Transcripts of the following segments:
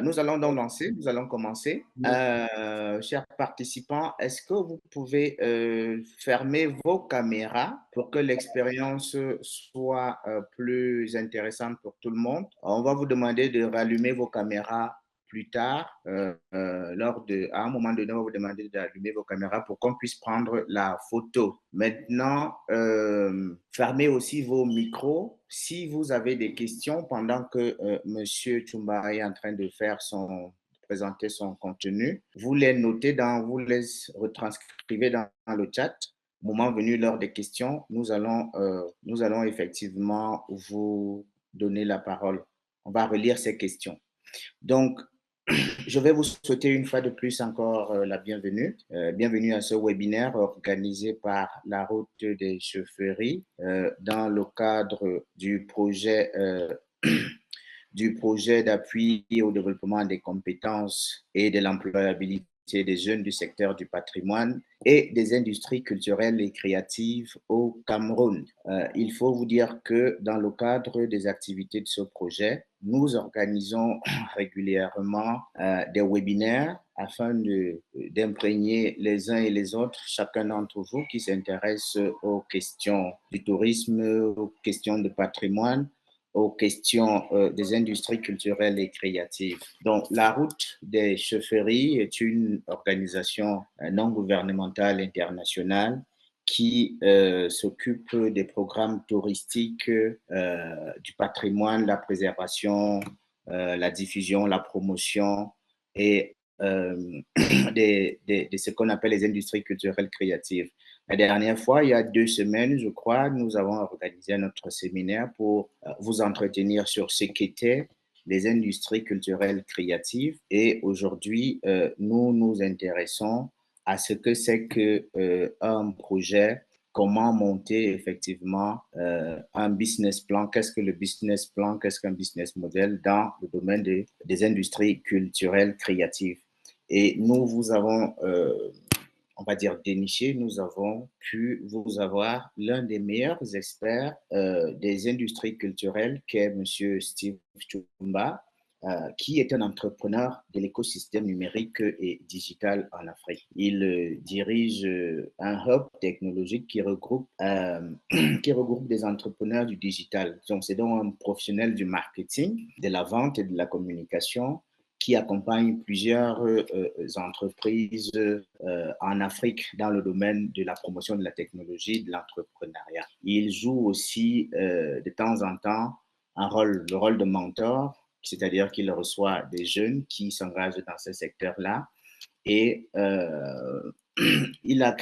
Nous allons donc lancer, nous allons commencer. Chers participants, est-ce que vous pouvez fermer vos caméras pour que l'expérience soit plus intéressante pour tout le monde? On va vous demander de rallumer vos caméras plus tard. À un moment donné, on va vous demander d'allumer vos caméras pour qu'on puisse prendre la photo. Maintenant, fermez aussi vos micros. Si vous avez des questions pendant que Monsieur Chumba est en train de présenter son contenu, vous les notez vous les retranscrivez dans le chat. Moment venu, lors des questions, nous allons effectivement vous donner la parole. On va relire ces questions. Donc, je vais vous souhaiter une fois de plus encore la bienvenue. Bienvenue à ce webinaire organisé par la Route des Chaufferies dans le cadre du projet d'appui au développement des compétences et de l'employabilité des jeunes du secteur du patrimoine et des industries culturelles et créatives au Cameroun. Il faut vous dire que dans le cadre des activités de ce projet, nous organisons régulièrement des webinaires afin d'imprégner les uns et les autres, chacun d'entre vous qui s'intéresse aux questions du tourisme, aux questions de patrimoine, aux questions des industries culturelles et créatives. Donc, la Route des Chaufferies est une organisation non gouvernementale internationale qui s'occupe des programmes touristiques, du patrimoine, la préservation, la diffusion, la promotion et de ce qu'on appelle les industries culturelles créatives. La dernière fois, il y a 2 semaines, je crois, nous avons organisé notre séminaire pour vous entretenir sur ce qu'étaient les industries culturelles créatives. Et aujourd'hui, nous nous intéressons à ce que c'est qu'un projet, comment monter effectivement un business plan, qu'est-ce que le business plan, qu'est-ce qu'un business model dans le domaine des industries culturelles créatives. Et nous vous avons on va dire déniché, nous avons pu vous avoir l'un des meilleurs experts des industries culturelles, qui est M. Steve Chumba, qui est un entrepreneur de l'écosystème numérique et digital en Afrique. Il dirige un hub technologique qui regroupe des entrepreneurs du digital. Donc, c'est donc un professionnel du marketing, de la vente et de la communication qui accompagne plusieurs entreprises en Afrique dans le domaine de la promotion de la technologie, de l'entrepreneuriat. Il joue aussi de temps en temps le rôle de mentor, c'est-à-dire qu'il reçoit des jeunes qui s'engagent dans ce secteur-là et il a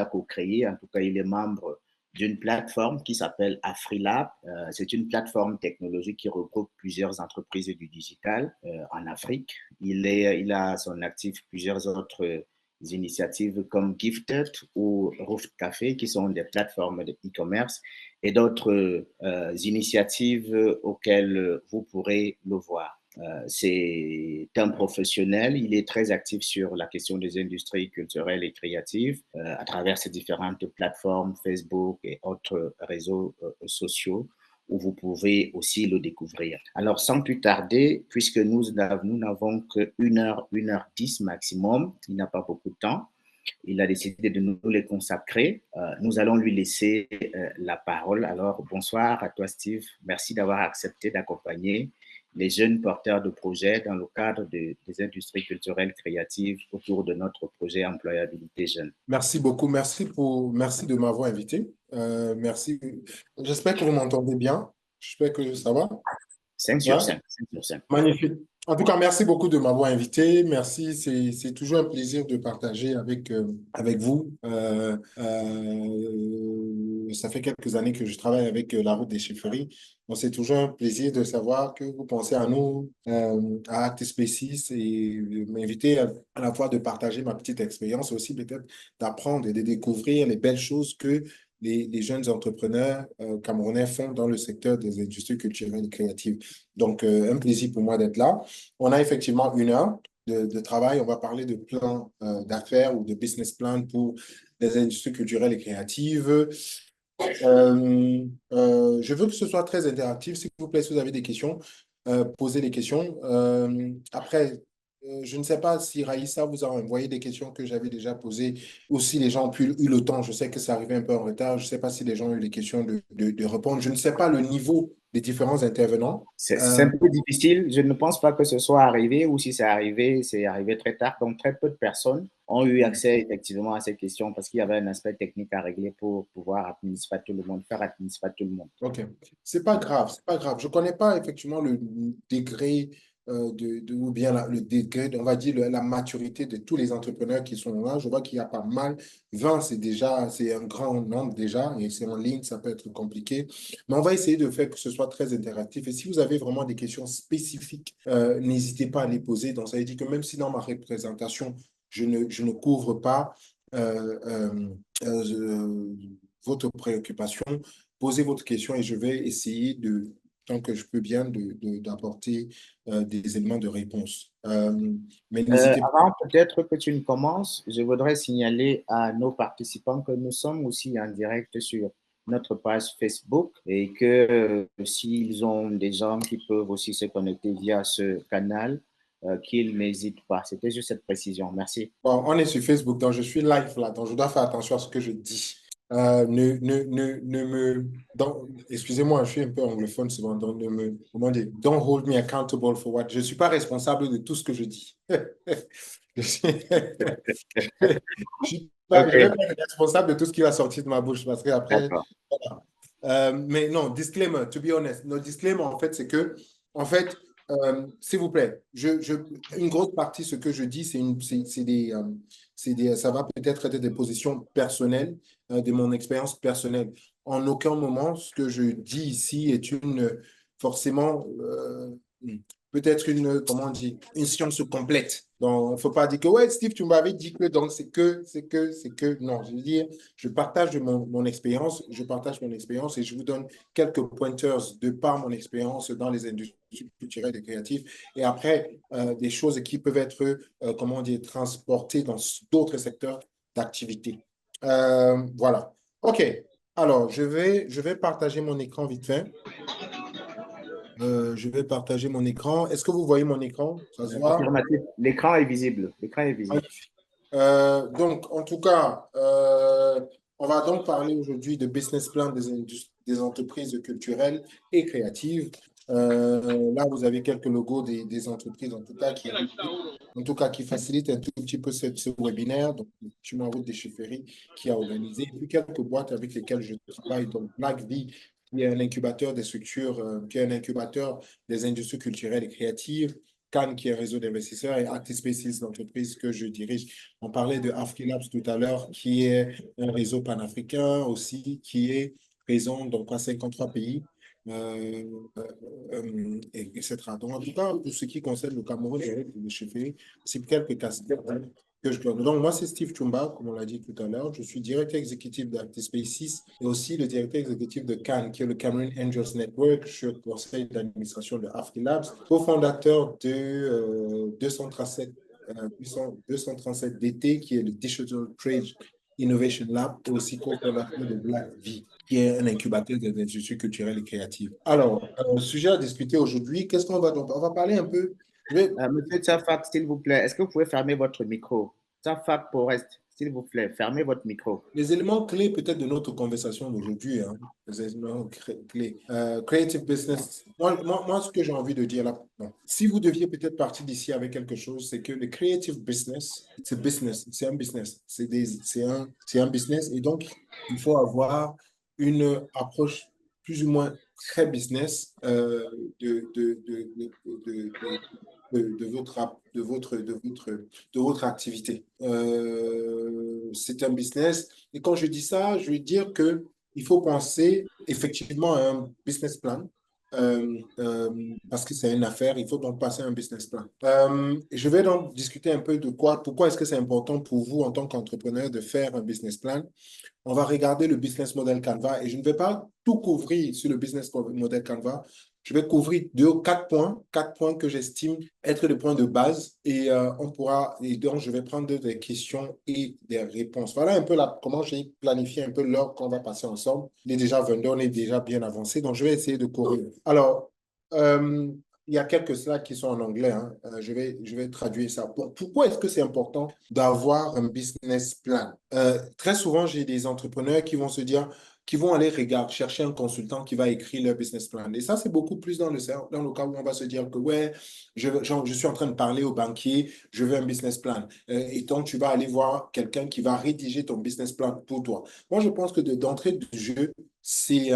co-créé, en tout cas il est membre d'une plateforme qui s'appelle AfriLab. C'est une plateforme technologique qui regroupe plusieurs entreprises du digital en Afrique. Il a à son actif plusieurs autres initiatives comme Gifted ou Roof Café, qui sont des plateformes de e-commerce, et d'autres initiatives auxquelles vous pourrez le voir. C'est un professionnel, il est très actif sur la question des industries culturelles et créatives à travers ses différentes plateformes, Facebook et autres réseaux sociaux où vous pouvez aussi le découvrir. Alors, sans plus tarder, puisque nous n'avons que 1h10 maximum, il n'a pas beaucoup de temps, il a décidé de nous les consacrer. Nous allons lui laisser la parole. Alors, bonsoir à toi, Steve. Merci d'avoir accepté d'accompagner les jeunes porteurs de projets dans le cadre des industries culturelles créatives autour de notre projet Employabilité Jeune. Merci beaucoup. Merci de m'avoir invité. Merci. J'espère que vous m'entendez bien. J'espère que ça va. 5 Ouais. sur 5. 5 sur 5. Magnifique. En tout cas, merci beaucoup de m'avoir invité. Merci. C'est toujours un plaisir de partager avec vous. Ça fait quelques années que je travaille avec la Route des Chaufferies. Donc, c'est toujours un plaisir de savoir que vous pensez à nous, à Actes Spécis, et m'inviter à la fois de partager ma petite expérience, aussi peut-être d'apprendre et de découvrir les belles choses que les jeunes entrepreneurs camerounais font dans le secteur des industries culturelles et créatives. Donc, un plaisir pour moi d'être là. On a effectivement 1 heure de travail. On va parler de plan d'affaires ou de business plan pour les industries culturelles et créatives. Je veux que ce soit très interactif. S'il vous plaît, si vous avez des questions, poser les questions. Après, je ne sais pas si Raïssa vous a envoyé des questions que j'avais déjà posées ou si les gens ont eu le temps. Je sais que ça arrivait un peu en retard. Je ne sais pas si les gens ont eu les questions de répondre. Je ne sais pas le niveau des différents intervenants. C'est un peu difficile. Je ne pense pas que ce soit arrivé ou si c'est arrivé très tard. Donc, très peu de personnes ont eu accès effectivement à ces questions parce qu'il y avait un aspect technique à régler pour pouvoir administrer tout le monde, faire administrer tout le monde. Ok, c'est pas grave, c'est pas grave. Je connais pas effectivement le degré ou bien le degré, on va dire la maturité de tous les entrepreneurs qui sont là. Je vois qu'il y a pas mal. 20, c'est déjà, c'est un grand nombre déjà, et c'est en ligne, ça peut être compliqué. Mais on va essayer de faire que ce soit très interactif. Et si vous avez vraiment des questions spécifiques, n'hésitez pas à les poser. Donc, ça veut dire que même si dans ma représentation, je ne couvre pas euh, euh, euh, votre préoccupation, posez votre question et je vais essayer tant que je peux bien, d'apporter des éléments de réponse. Mais n'hésitez pas. Avant peut-être que tu ne commences, je voudrais signaler à nos participants que nous sommes aussi en direct sur notre page Facebook et que s'ils ont des gens qui peuvent aussi se connecter via ce canal, qu'ils n'hésitent pas. C'était juste cette précision. Merci. Bon, on est sur Facebook, donc je suis live là, donc je dois faire attention à ce que je dis. Excusez-moi, je suis un peu anglophone souvent, donc comment dire, don't hold me accountable for what. Je ne suis pas responsable de tout ce que je dis. Je suis, je vais OK, pas être responsable de tout ce qui va sortir de ma bouche parce qu'après, d'accord. voilà. Mais non, disclaimer, to be honest. No disclaimer, en fait, c'est que, en fait, s'il vous plaît, une grosse partie, ce que je dis, ça va peut-être être des positions personnelles, de mon expérience personnelle. En aucun moment, ce que je dis ici est forcément, peut-être comment on dit, une science complète. Donc, il ne faut pas dire que, ouais, Steve, tu m'avais dit que, donc non, je veux dire, je partage mon expérience, je partage mon expérience et je vous donne quelques pointers de par mon expérience dans les industries culturelles et créatives. Et après, des choses qui peuvent être, comment dire, transportées dans d'autres secteurs d'activité. Voilà. OK. Alors, je vais partager mon écran vite fait. Je vais partager mon écran. Est-ce que vous voyez mon écran? Ça se voit? Affirmatif. L'écran est visible. L'écran est visible. Donc, en tout cas, on va donc parler aujourd'hui de business plan des entreprises culturelles et créatives. Là, vous avez quelques logos des entreprises, en tout cas, qui facilitent un tout petit peu ce webinaire. Donc, je m'envoie des chefferies qui a organisé. Et puis, quelques boîtes avec lesquelles je travaille. Donc, BlackV, qui est un incubateur des structures, qui est un incubateur des industries culturelles et créatives. Cannes, qui est un réseau d'investisseurs, et Actispaces, l'entreprise que je dirige. On parlait de Afrilabs tout à l'heure, qui est un réseau panafricain aussi, qui est présent dans 53 pays, etc. Donc, en tout cas, pour ce qui concerne le Cameroun et le chefferie, c'est quelques casquettes que je donne. Donc, moi, c'est Steve Chumba, comme on l'a dit tout à l'heure. Je suis directeur exécutif d'Actispaces et aussi le directeur exécutif de Cannes, qui est le Cameroon Angels Network. Je suis au conseil d'administration de Afrilabs, cofondateur de 237 DT, qui est le Digital Trade Innovation Lab, et aussi cofondateur de BlackV, qui est un incubateur des industries culturelles et créatives. Alors, sujet à discuter aujourd'hui, qu'est-ce qu'on va donc? On va parler un peu. Monsieur Tsafak, s'il vous plaît, est-ce que vous pouvez fermer votre micro? Tsafak Forest, s'il vous plaît, fermez votre micro. Les éléments clés peut-être de notre conversation d'aujourd'hui, hein, les éléments clés. Creative business. Moi, ce que j'ai envie de dire là, bon, si vous deviez peut-être partir d'ici avec quelque chose, c'est que le creative business, c'est business, c'est un business, c'est un business. Et donc, il faut avoir une approche plus ou moins très business de, de, de, de, de, de, de votre activité. C'est un business. Et quand je dis ça, je veux dire que il faut penser effectivement à un business plan. Parce que c'est une affaire, il faut donc passer à un business plan. Je vais donc discuter un peu de pourquoi est-ce que c'est important pour vous en tant qu'entrepreneur de faire un business plan. On va regarder le business model Canva et je ne vais pas tout couvrir sur le business model Canva. Je vais couvrir quatre points que j'estime être les points de base et donc je vais prendre des questions et des réponses. Voilà un peu comment j'ai planifié un peu l'heure qu'on va passer ensemble. Il est déjà 22, on est déjà bien avancé, donc je vais essayer de courir. Alors, il y a quelques slides qui sont en anglais, hein. Je vais traduire ça. Pourquoi est-ce que c'est important d'avoir un business plan? Très souvent, j'ai des entrepreneurs qui vont se dire, qui vont aller regarder, chercher un consultant qui va écrire leur business plan. Et ça, c'est beaucoup plus dans le cas où on va se dire que, ouais, je suis en train de parler au banquier, je veux un business plan. Et donc, tu vas aller voir quelqu'un qui va rédiger ton business plan pour toi. Moi, je pense que d'entrée de jeu, c'est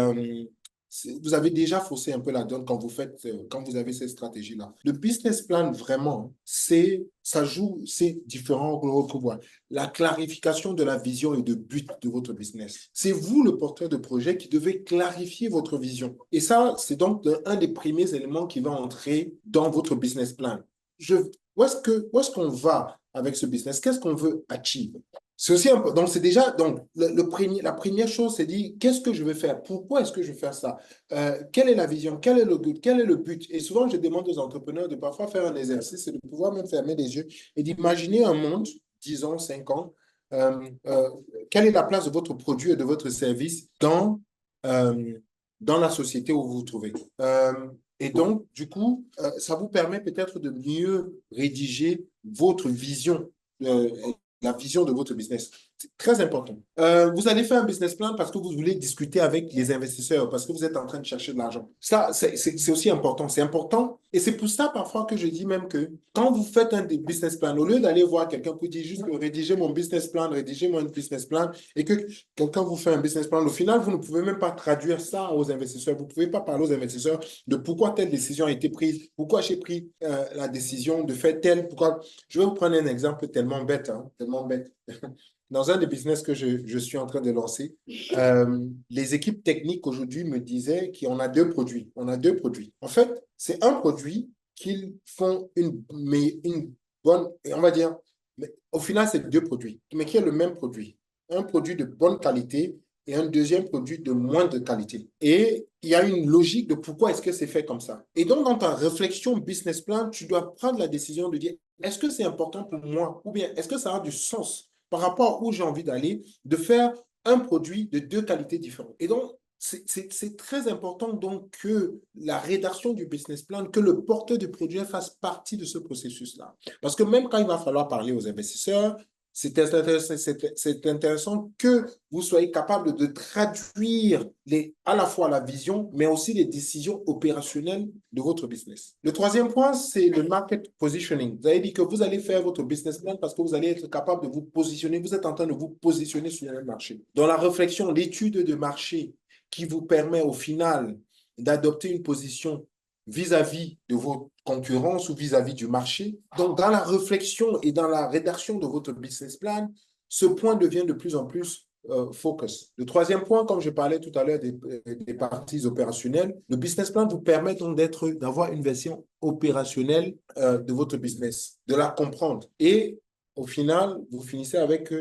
vous avez déjà faussé un peu la donne quand vous faites, quand vous avez cette stratégie-là. Le business plan, vraiment, ça joue, c'est différent que vous. La clarification de la vision et de but de votre business. C'est vous, le porteur de projet, qui devez clarifier votre vision. Et ça, c'est donc un des premiers éléments qui va entrer dans votre business plan. Je, où est-ce qu'on va avec ce business? Qu'est-ce qu'on veut achieve? C'est aussi un peu, donc c'est déjà, donc la première chose, c'est dit, qu'est-ce que je vais faire? Pourquoi est-ce que je vais faire ça? Quelle est la vision? Quel est le but? Quel est le but? Et souvent, je demande aux entrepreneurs de parfois faire un exercice et de pouvoir même fermer les yeux et d'imaginer un monde, 10 ans, 5 ans, euh, euh, quelle est la place de votre produit et de votre service euh, dans la société où vous vous trouvez? Et donc, du coup, ça vous permet peut-être de mieux rédiger votre vision, euh, la vision de votre business. C'est très important. Vous allez faire un business plan parce que vous voulez discuter avec les investisseurs, parce que vous êtes en train de chercher de l'argent. Ça, c'est aussi important. C'est important. Et c'est pour ça parfois que je dis même que quand vous faites un business plan, au lieu d'aller voir quelqu'un pour dire juste rédiger mon business plan, rédiger mon business plan, et que quelqu'un vous fait un business plan, au final, vous ne pouvez même pas traduire ça aux investisseurs. Vous ne pouvez pas parler aux investisseurs de pourquoi telle décision a été prise, pourquoi j'ai pris la décision de faire telle, pourquoi. Je vais vous prendre un exemple tellement bête, hein, tellement bête. Dans un des business que je suis en train de lancer, les équipes techniques aujourd'hui me disaient qu'on a deux produits. On a deux produits. En fait, c'est un produit qu'ils font une bonne, on va dire, mais au final, c'est deux produits, mais qui est le même produit. Un produit de bonne qualité et un deuxième produit de moindre qualité. Et il y a une logique de pourquoi est-ce que c'est fait comme ça. Et donc, dans ta réflexion business plan, tu dois prendre la décision de dire, est-ce que c'est important pour moi ou bien est-ce que ça a du sens par rapport à où j'ai envie d'aller, de faire un produit de deux qualités différentes. Et donc, c'est très important donc que la rédaction du business plan, que le porteur du produit fasse partie de ce processus-là. Parce que même quand il va falloir parler aux investisseurs, c'est intéressant que vous soyez capable de traduire à la fois la vision, mais aussi les décisions opérationnelles de votre business. Le troisième point, c'est le market positioning. Vous avez dit que vous allez faire votre business plan parce que vous allez être capable de vous positionner. Vous êtes en train de vous positionner sur le marché. Dans la réflexion, l'étude de marché qui vous permet au final d'adopter une position vis-à-vis de vos concurrences ou vis-à-vis du marché. Donc, dans la réflexion et dans la rédaction de votre business plan, ce point devient de plus en plus focus. Le troisième point, comme je parlais tout à l'heure des parties opérationnelles, le business plan vous permet donc d'avoir une version opérationnelle de votre business, de la comprendre. Et au final, vous finissez avec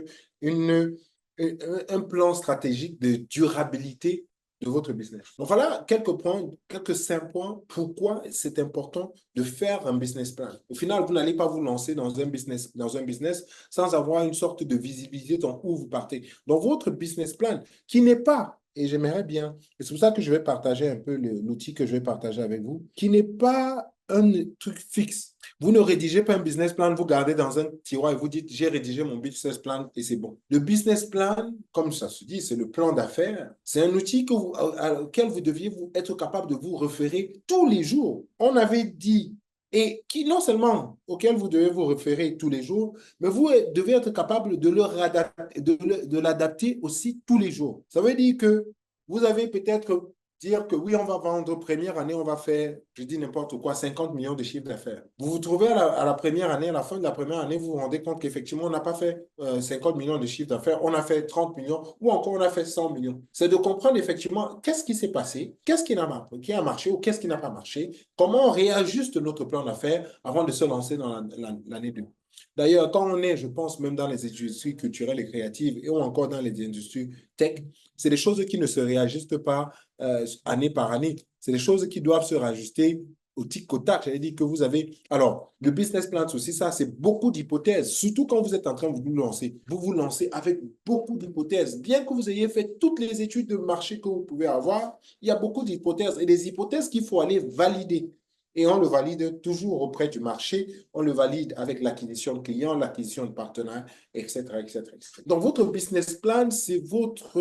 un plan stratégique de durabilité de votre business. Donc voilà quelques points, quelques 5 points pourquoi c'est important de faire un business plan. Au final, vous n'allez pas vous lancer dans un business sans avoir une sorte de visibilité dans où vous partez. Donc votre business plan qui n'est pas, et j'aimerais bien, et c'est pour ça que je vais partager un peu l'outil que je vais partager avec vous, qui n'est pas un truc fixe. Vous ne rédigez pas un business plan, vous gardez dans un tiroir et vous dites, j'ai rédigé mon business plan et c'est bon. Le business plan, comme ça se dit, c'est le plan d'affaires. C'est un outil auquel vous deviez être capable de vous référer tous les jours. On avait dit, et qui non seulement auquel vous devez vous référer tous les jours, mais vous devez être capable de l'adapter aussi tous les jours. Ça veut dire que vous avez peut-être dire que oui, on va vendre première année, on va faire, je dis n'importe quoi, 50 millions de chiffre d'affaires. Vous vous trouvez à la première année, à la fin de la première année, vous vous rendez compte qu'effectivement, on n'a pas fait 50 millions de chiffre d'affaires, on a fait 30 millions ou encore on a fait 100 millions. C'est de comprendre effectivement qu'est-ce qui s'est passé, qu'est-ce qui a marché ou qu'est-ce qui n'a pas marché, comment on réajuste notre plan d'affaires avant de se lancer dans l'année 2. D'ailleurs, quand on est, je pense, même dans les industries culturelles et créatives et ou encore dans les industries tech, c'est des choses qui ne se réajustent pas année par année. C'est des choses qui doivent se réajuster au tic au tac. J'allais dire que vous avez... Alors, le business plan aussi, ça, c'est beaucoup d'hypothèses, surtout quand vous êtes en train de vous lancer. Vous vous lancez avec beaucoup d'hypothèses. Bien que vous ayez fait toutes les études de marché que vous pouvez avoir, il y a beaucoup d'hypothèses et des hypothèses qu'il faut aller valider. Et on le valide toujours auprès du marché, on le valide avec l'acquisition de clients, l'acquisition de partenaires, etc., etc., etc. Donc, votre business plan, c'est votre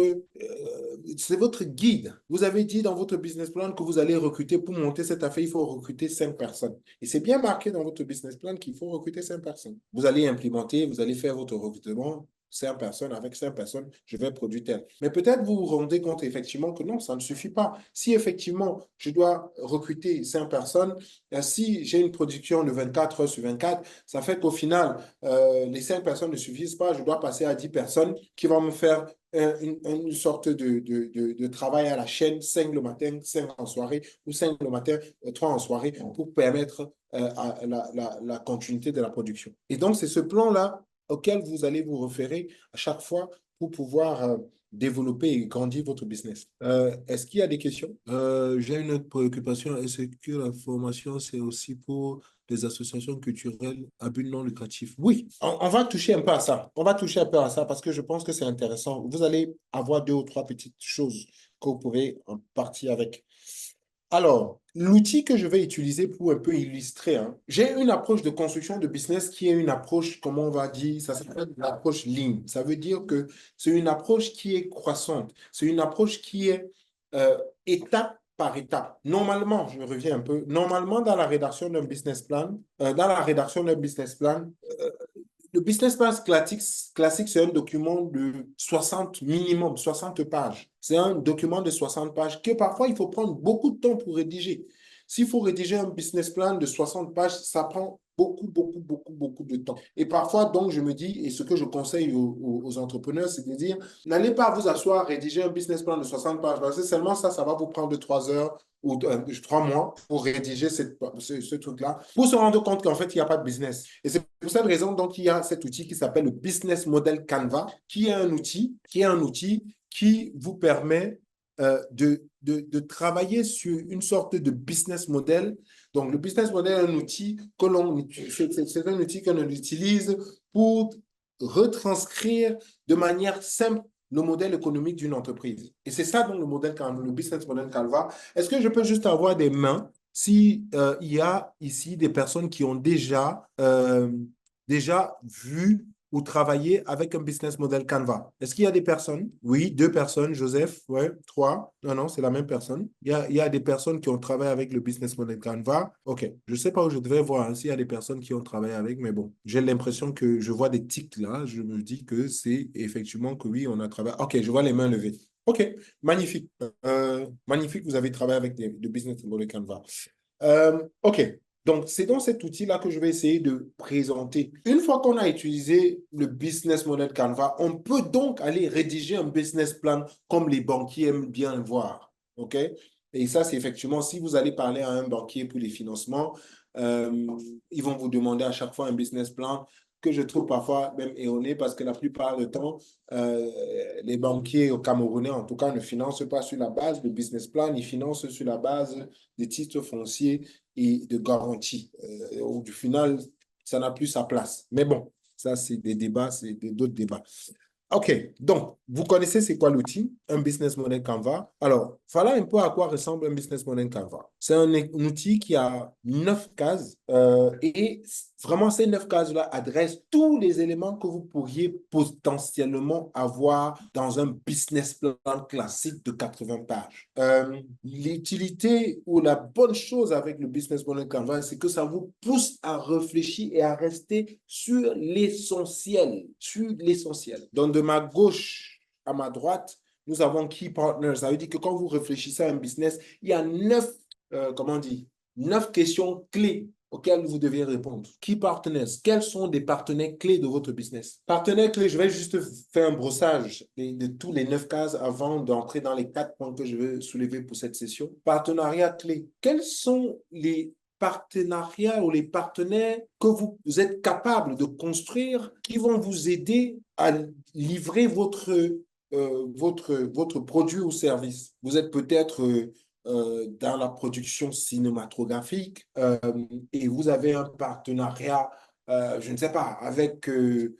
guide. Vous avez dit dans votre business plan que vous allez recruter pour monter cette affaire, il faut recruter 5 personnes. Et c'est bien marqué dans votre business plan qu'il faut recruter 5 personnes. Vous allez implémenter, vous allez faire votre recrutement. 5 personnes, avec 5 personnes, je vais produire tel. Mais peut-être vous vous rendez compte effectivement que non, ça ne suffit pas. Si effectivement, je dois recruter 5 personnes, si j'ai une production de 24 heures sur 24, ça fait qu'au final, les 5 personnes ne suffisent pas. Je dois passer à 10 personnes qui vont me faire une sorte de travail à la chaîne, 5 le matin, 5 en soirée, ou 5 le matin, 3 en soirée, pour permettre la continuité de la production. Et donc, c'est ce plan-là auquel vous allez vous référer à chaque fois pour pouvoir développer et grandir votre business. Est-ce qu'il y a des questions? J'ai une autre préoccupation. Est-ce que la formation, c'est aussi pour les associations culturelles à but non lucratif? Oui, on va toucher un peu à ça. On va toucher un peu à ça parce que je pense que c'est intéressant. Vous allez avoir 2 ou 3 petites choses que vous pouvez en partir avec. Alors, l'outil que je vais utiliser pour un peu illustrer, hein, j'ai une approche de construction de business qui est une approche, comment on va dire, ça s'appelle l'approche ligne. Ça veut dire que c'est une approche qui est croissante. C'est une approche qui est étape par étape. Normalement, je reviens un peu, normalement dans la rédaction d'un business plan, le business plan classique, c'est un document de 60 minimum, 60 pages. C'est un document de 60 pages que parfois, il faut prendre beaucoup de temps pour rédiger. S'il faut rédiger un business plan de 60 pages, ça prend beaucoup, beaucoup, beaucoup, beaucoup de temps. Et parfois, donc, je me dis, et ce que je conseille aux entrepreneurs, c'est de dire, n'allez pas vous asseoir, rédiger un business plan de 60 pages, parce que seulement ça va vous prendre 3 heures ou 3 mois pour rédiger ce truc-là, pour se rendre compte qu'en fait, il n'y a pas de business. Et c'est pour cette raison, donc, il y a cet outil qui s'appelle le Business Model Canva, qui est un outil qui vous permet de travailler sur une sorte de business model. Donc, le business model est un outil c'est un outil que l'on utilise pour retranscrire de manière simple le modèle économique d'une entreprise. Et c'est ça, donc, le business model Canva. Est-ce que je peux juste avoir des mains si il y a ici des personnes qui ont déjà vu ou travaillé avec un business model Canva? Est-ce qu'il y a des personnes? Oui, 2 personnes, Joseph, ouais, 3. Non, non, c'est la même personne. Il y a des personnes qui ont travaillé avec le business model Canva. OK, je ne sais pas où je devrais voir hein, s'il y a des personnes qui ont travaillé avec, mais bon, j'ai l'impression que je vois des tics là. Je me dis que c'est effectivement que oui, on a travaillé. OK, je vois les mains levées. OK, magnifique. Magnifique, vous avez travaillé avec le business model Canva. OK. Donc, c'est dans cet outil-là que je vais essayer de présenter. Une fois qu'on a utilisé le business model Canva, on peut donc aller rédiger un business plan comme les banquiers aiment bien le voir. OK? Et ça, c'est effectivement, si vous allez parler à un banquier pour les financements, euh, ils vont vous demander à chaque fois un business plan que je trouve parfois même erroné parce que la plupart du temps, euh, les banquiers au Camerounais, en tout cas, ne financent pas sur la base de business plan, ils financent sur la base des titres fonciers et de garantie. Au du final, ça n'a plus sa place. Mais bon, ça, c'est des débats, c'est d'autres débats. OK, donc, vous connaissez c'est quoi l'outil? Un business model Canva. Alors, voilà un peu à quoi ressemble un business model Canva. C'est un outil qui a 9 cases et vraiment ces 9 cases-là adressent tous les éléments que vous pourriez potentiellement avoir dans un business plan classique de 80 pages. L'utilité ou la bonne chose avec le business model Canva, c'est que ça vous pousse à réfléchir et à rester sur l'essentiel, Donc, de ma gauche à ma droite, nous avons key partners. Ça veut dire que quand vous réfléchissez à un business, il y a 9 questions clés auxquelles vous devez répondre. Key partners, quels sont des partenaires clés de votre business? Partenaires clés, je vais juste faire un brossage de tous les 9 cases avant d'entrer dans les 4 points que je veux soulever pour cette session. Partenariat clé. Quels sont les partenariats ou les partenaires que vous êtes capable de construire qui vont vous aider à livrer votre produit ou service? Vous êtes peut-être dans la production cinématographique et vous avez un partenariat, je ne sais pas, avec le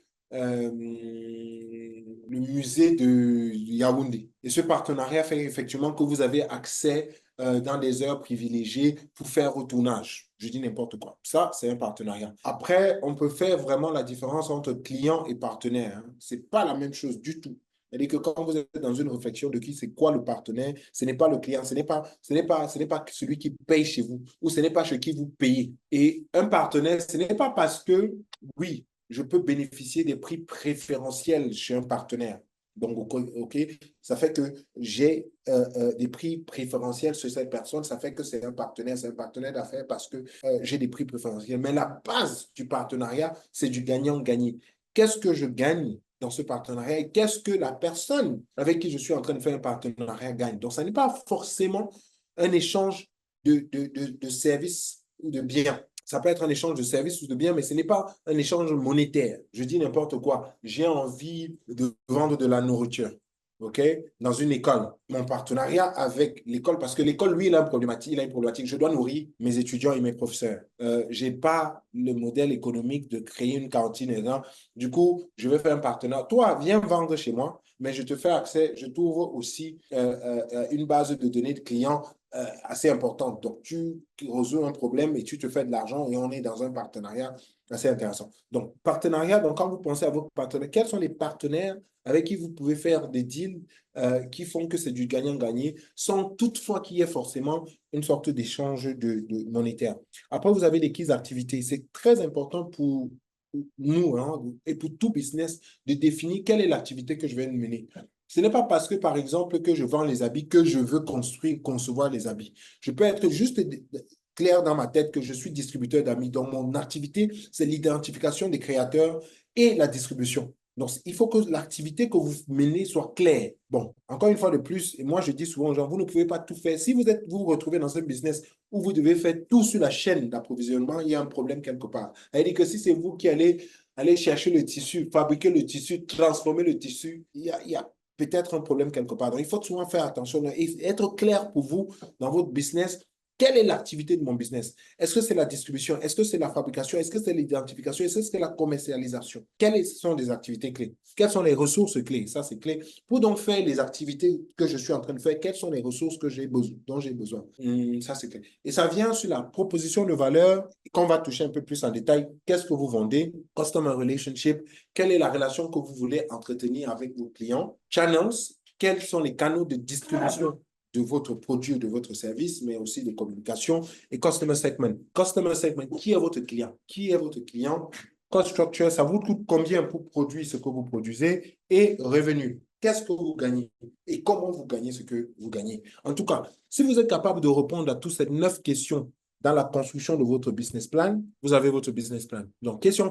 musée de Yaoundé. Et ce partenariat fait effectivement que vous avez accès dans des heures privilégiées pour faire au tournage. Je dis n'importe quoi. Ça, c'est un partenariat. Après, on peut faire vraiment la différence entre client et partenaire, hein. Ce n'est pas la même chose du tout. C'est-à-dire que quand vous êtes dans une réflexion de qui c'est quoi le partenaire, ce n'est pas le client, ce n'est pas celui qui paye chez vous ou ce n'est pas chez qui vous payez. Et un partenaire, ce n'est pas parce que, oui, je peux bénéficier des prix préférentiels chez un partenaire. Donc, OK, ça fait que j'ai des prix préférentiels sur cette personne. Ça fait que c'est un partenaire d'affaires parce que j'ai des prix préférentiels. Mais la base du partenariat, c'est du gagnant-gagné. Qu'est-ce que je gagne dans ce partenariat et qu'est-ce que la personne avec qui je suis en train de faire un partenariat gagne? Donc, ça n'est pas forcément un échange de services ou de biens. Ça peut être un échange de services ou de biens, mais ce n'est pas un échange monétaire. Je dis n'importe quoi. J'ai envie de vendre de la nourriture, OK, dans une école. Mon partenariat avec l'école, parce que l'école, lui, il a une problématique. Je dois nourrir mes étudiants et mes professeurs. Je n'ai pas le modèle économique de créer une cantine. Du coup, je vais faire un partenariat. Toi, viens vendre chez moi, mais je te fais accès, je t'ouvre aussi une base de données de clients assez importante. Donc, tu résous un problème et tu te fais de l'argent et on est dans un partenariat assez intéressant. Donc, partenariat, donc quand vous pensez à vos partenaires, quels sont les partenaires avec qui vous pouvez faire des deals qui font que c'est du gagnant-gagné sans toutefois qu'il y ait forcément une sorte d'échange de monétaire. Après, vous avez les keys d'activité. C'est très important pour nous, hein, et pour tout business de définir quelle est l'activité que je vais mener. Ce n'est pas parce que, par exemple, que je vends les habits que je veux construire, concevoir les habits. Je peux être juste clair dans ma tête que je suis distributeur d'amis. Donc, mon activité, c'est l'identification des créateurs et la distribution. Donc, il faut que l'activité que vous menez soit claire. Bon, encore une fois de plus, et moi je dis souvent aux gens, vous ne pouvez pas tout faire. Si vous vous retrouvez dans un business où vous devez faire tout sur la chaîne d'approvisionnement, il y a un problème quelque part. C'est-à-dire que si c'est vous qui allez aller chercher le tissu, fabriquer le tissu, transformer le tissu, il y a peut-être un problème quelque part. Donc, il faut souvent faire attention et être clair pour vous dans votre business. Quelle est l'activité de mon business? Est-ce que c'est la distribution? Est-ce que c'est la fabrication? Est-ce que c'est l'identification? Est-ce que c'est la commercialisation? Quelles sont les activités clés? Quelles sont les ressources clés? Ça, c'est clé. Pour donc faire les activités que je suis en train de faire, quelles sont les ressources que j'ai besoin, dont j'ai besoin? Ça, c'est clé. Et ça vient sur la proposition de valeur qu'on va toucher un peu plus en détail. Qu'est-ce que vous vendez? Customer relationship. Quelle est la relation que vous voulez entretenir avec vos clients? Channels. Quels sont les canaux de distribution de votre produit ou de votre service, mais aussi de communication et customer segment. Customer segment, qui est votre client? Qui est votre client? Cost structure, ça vous coûte combien pour produire ce que vous produisez? Et revenu, qu'est-ce que vous gagnez? Et comment vous gagnez ce que vous gagnez? En tout cas, si vous êtes capable de répondre à toutes ces 9 questions dans la construction de votre business plan, vous avez votre business plan. Donc, question.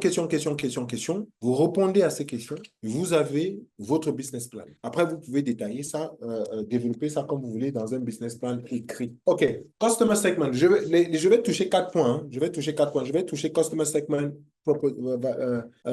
Vous répondez à ces questions, vous avez votre business plan. Après, vous pouvez détailler ça, développer ça comme vous voulez dans un business plan écrit. OK. Customer segment. Je vais toucher 4 points, hein. Je vais toucher 4 points. Je vais toucher customer segment,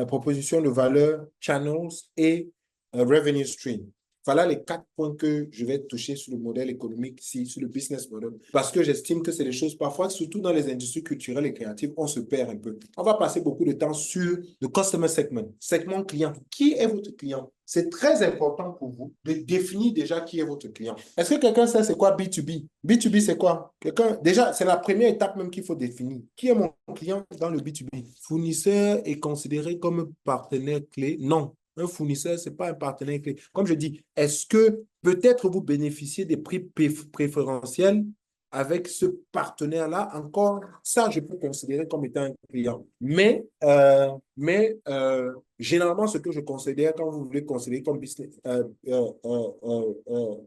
proposition de valeur, channels et revenue stream. Voilà les 4 points que je vais toucher sur le modèle économique ici, sur le business model, parce que j'estime que c'est des choses, parfois, surtout dans les industries culturelles et créatives, on se perd un peu. On va passer beaucoup de temps sur le customer segment client. Qui est votre client? C'est très important pour vous de définir déjà qui est votre client. Est-ce que quelqu'un sait c'est quoi B2B? B2B, c'est quoi? Déjà, c'est la première étape même qu'il faut définir. Qui est mon client dans le B2B? Fournisseur est considéré comme partenaire clé? Non. Un fournisseur, ce n'est pas un partenaire clé. Comme je dis, est-ce que peut-être vous bénéficiez des prix préférentiels avec ce partenaire-là? Encore, ça, je peux considérer comme étant un client. Généralement, ce que je considère quand vous voulez considérer comme business,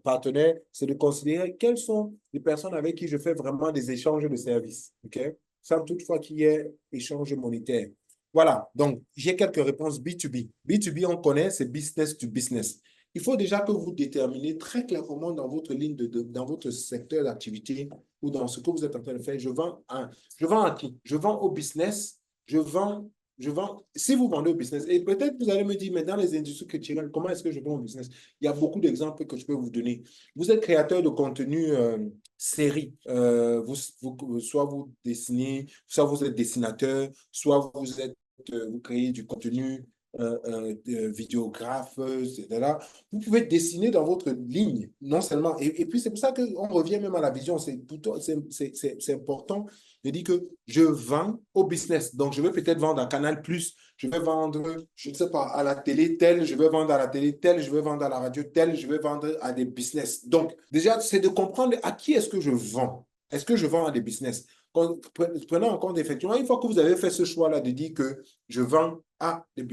partenaire, c'est de considérer quelles sont les personnes avec qui je fais vraiment des échanges de services. OK? Sans toutefois qu'il y ait échange monétaire. Voilà, donc j'ai quelques réponses B2B. B2B, on connaît, c'est business to business. Il faut déjà que vous déterminez très clairement dans votre ligne, dans votre secteur d'activité ou dans ce que vous êtes en train de faire. Je vends à qui? Je vends au business, je vends. Si vous vendez au business, et peut-être vous allez me dire, mais dans les industries culturelles, comment est-ce que je vends au business? Il y a beaucoup d'exemples que je peux vous donner. Vous êtes créateur de contenu série. Soit vous dessinez, soit vous êtes dessinateur, soit vous créez du contenu vidéographe, etc. Vous pouvez dessiner dans votre ligne, non seulement. Et puis, c'est pour ça qu'on revient même à la vision. C'est important. Je dis que je vends au business. Donc, je vais peut-être vendre à Canal+, je vais vendre, je ne sais pas, à la télé telle, je vais vendre à la télé telle, je vais vendre à la radio telle, je vais vendre à des business. Donc, déjà, c'est de comprendre à qui est-ce que je vends. Est-ce que je vends à des business? Prenons en compte, effectivement, une fois que vous avez fait ce choix-là de dire que je vends à des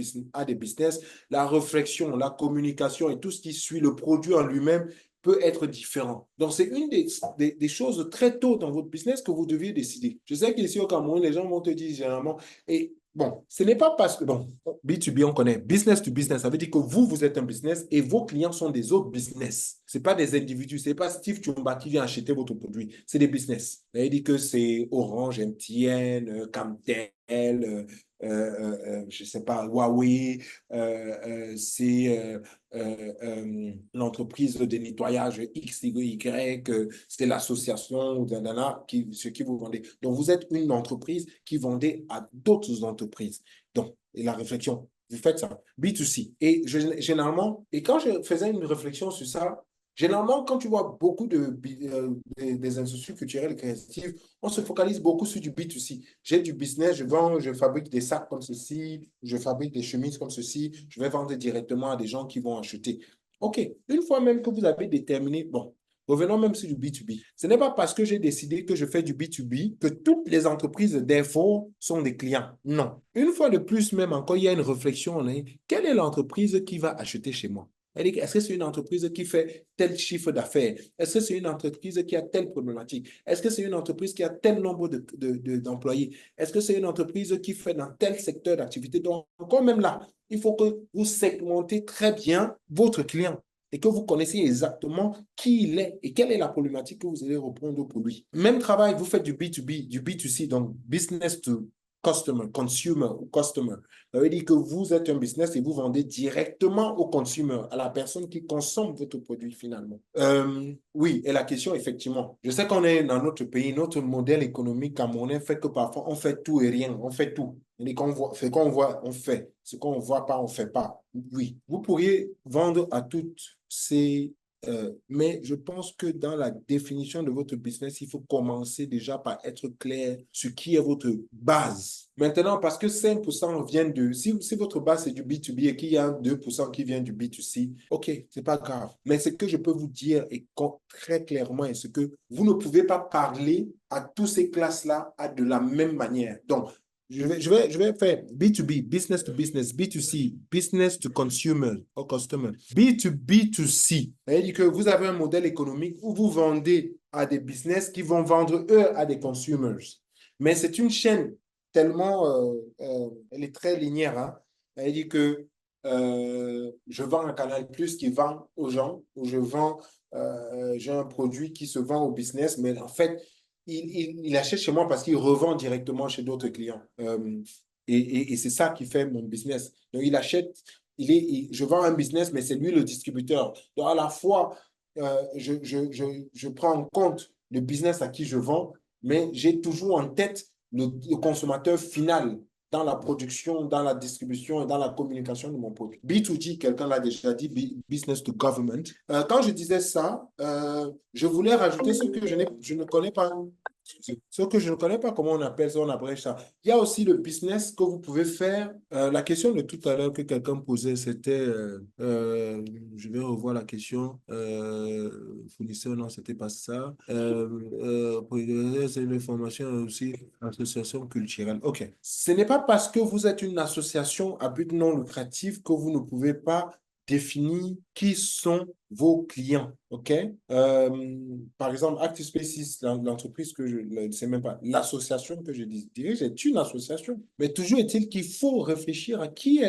business, la réflexion, la communication et tout ce qui suit le produit en lui-même peut être différent. Donc, c'est une des choses très tôt dans votre business que vous deviez décider. Je sais qu'ici au Cameroun, les gens vont te dire généralement, et bon, ce n'est pas parce que, bon, B2B, on connaît, business to business, ça veut dire que vous êtes un business et vos clients sont des autres business. Ce n'est pas des individus, ce n'est pas Steve Chumba qui vient acheter votre produit, c'est des business. Ça veut dire que c'est Orange, MTN, Camtel, je ne sais pas, Huawei, c'est l'entreprise de nettoyage X, Y, c'est l'association ce qui vous vendez. Donc, vous êtes une entreprise qui vendait à d'autres entreprises. Donc, et la réflexion, vous faites ça, B2C. Et généralement, et quand je faisais une réflexion sur ça, généralement, quand tu vois beaucoup des instituts culturels et créatifs, on se focalise beaucoup sur du B2C. J'ai du business, je vends, je fabrique des sacs comme ceci, je fabrique des chemises comme ceci, je vais vendre directement à des gens qui vont acheter. OK, une fois même que vous avez déterminé, bon, revenons même sur du B2B. Ce n'est pas parce que j'ai décidé que je fais du B2B que toutes les entreprises d'info sont des clients. Non. Une fois de plus, même encore, il y a une réflexion. Quelle est l'entreprise qui va acheter chez moi? Est-ce que c'est une entreprise qui fait tel chiffre d'affaires? Est-ce que c'est une entreprise qui a telle problématique? Est-ce que c'est une entreprise qui a tel nombre d'employés? Est-ce que c'est une entreprise qui fait dans tel secteur d'activité? Donc, encore même là, il faut que vous segmentez très bien votre client et que vous connaissiez exactement qui il est et quelle est la problématique que vous allez reprendre pour lui. Même travail, vous faites du B2B, du B2C, donc business to customer, consumer ou customer. Ça veut dire que vous êtes un business et vous vendez directement au consumer, à la personne qui consomme votre produit finalement. Oui, et la question, effectivement, je sais qu'on est dans notre pays, notre modèle économique camerounais fait que parfois on fait tout et rien, on fait tout. Ce qu'on voit, on fait. Ce qu'on ne voit pas, on ne fait pas. Oui, vous pourriez vendre à toutes ces mais je pense que dans la définition de votre business, il faut commencer déjà par être clair sur qui est votre base. Maintenant, parce que 5% viennent si votre base c'est du B2B et qu'il y a 2% qui vient du B2C, OK, c'est pas grave. Mais ce que je peux vous dire très clairement est ce que vous ne pouvez pas parler à toutes ces classes-là de la même manière. Donc, je vais faire B2B, business to business, B2C, business to consumer or customer, B2B2C. C'est-à-dire que vous avez un modèle économique où vous vendez à des business qui vont vendre eux à des consumers. Mais c'est une chaîne tellement, elle est très linéaire. Hein? C'est-à-dire que je vends un Canal Plus qui vend aux gens, ou j'ai un produit qui se vend au business, mais en fait, il achète chez moi parce qu'il revend directement chez d'autres clients. Et c'est ça qui fait mon business. Donc, il achète, je vends un business, mais c'est lui le distributeur. Donc, à la fois, je prends en compte le business à qui je vends, mais j'ai toujours en tête le consommateur final dans la production, dans la distribution et dans la communication de mon produit. B2G, quelqu'un l'a déjà dit, business to government. Quand je disais ça, je voulais rajouter je ne connais pas. Ce que je ne connais pas, comment on appelle ça, on abrège ça. Il y a aussi le business que vous pouvez faire. La question de tout à l'heure que quelqu'un posait, c'était, je vais revoir la question, fournisseur, non, c'était pas ça. C'est une formation aussi, association culturelle. OK. Ce n'est pas parce que vous êtes une association à but non lucratif que vous ne pouvez pas définir qui sont vos clients, OK? Par exemple, ActiveSpaces, l'entreprise que je ne sais même pas, l'association que je dirige est une association. Mais toujours est-il qu'il faut réfléchir à qui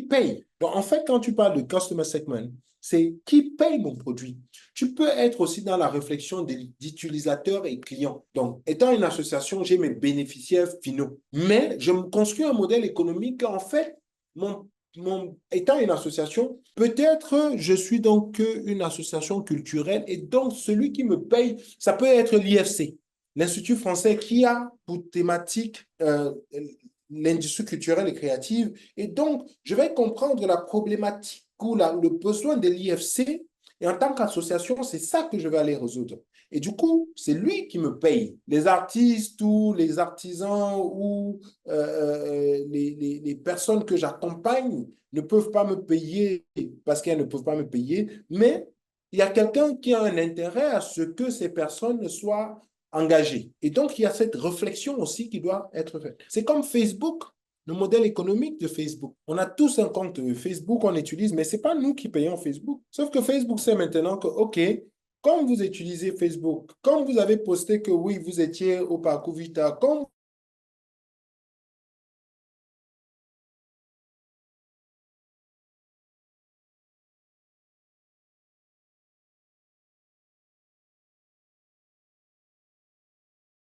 paye. Donc, en fait, quand tu parles de customer segment, c'est qui paye mon produit. Tu peux être aussi dans la réflexion d'utilisateurs et clients. Donc, étant une association, j'ai mes bénéficiaires finaux. Mais je me construis un modèle économique, en fait, étant une association, peut-être je suis donc une association culturelle et donc celui qui me paye, ça peut être l'IFC, l'Institut français qui a pour thématique l'industrie culturelle et créative. Et donc, je vais comprendre la problématique ou le besoin de l'IFC. Et en tant qu'association, c'est ça que je vais aller résoudre. Et du coup, c'est lui qui me paye. Les artistes ou les artisans ou les personnes que j'accompagne ne peuvent pas me payer parce qu'elles ne peuvent pas me payer, mais il y a quelqu'un qui a un intérêt à ce que ces personnes soient engagées. Et donc, il y a cette réflexion aussi qui doit être faite. C'est comme Facebook, le modèle économique de Facebook. On a tous un compte Facebook, on utilise, mais ce n'est pas nous qui payons Facebook. Sauf que Facebook sait maintenant que, OK, comme vous utilisez Facebook, comme vous avez posté que oui, vous étiez au Parcours Vita, comme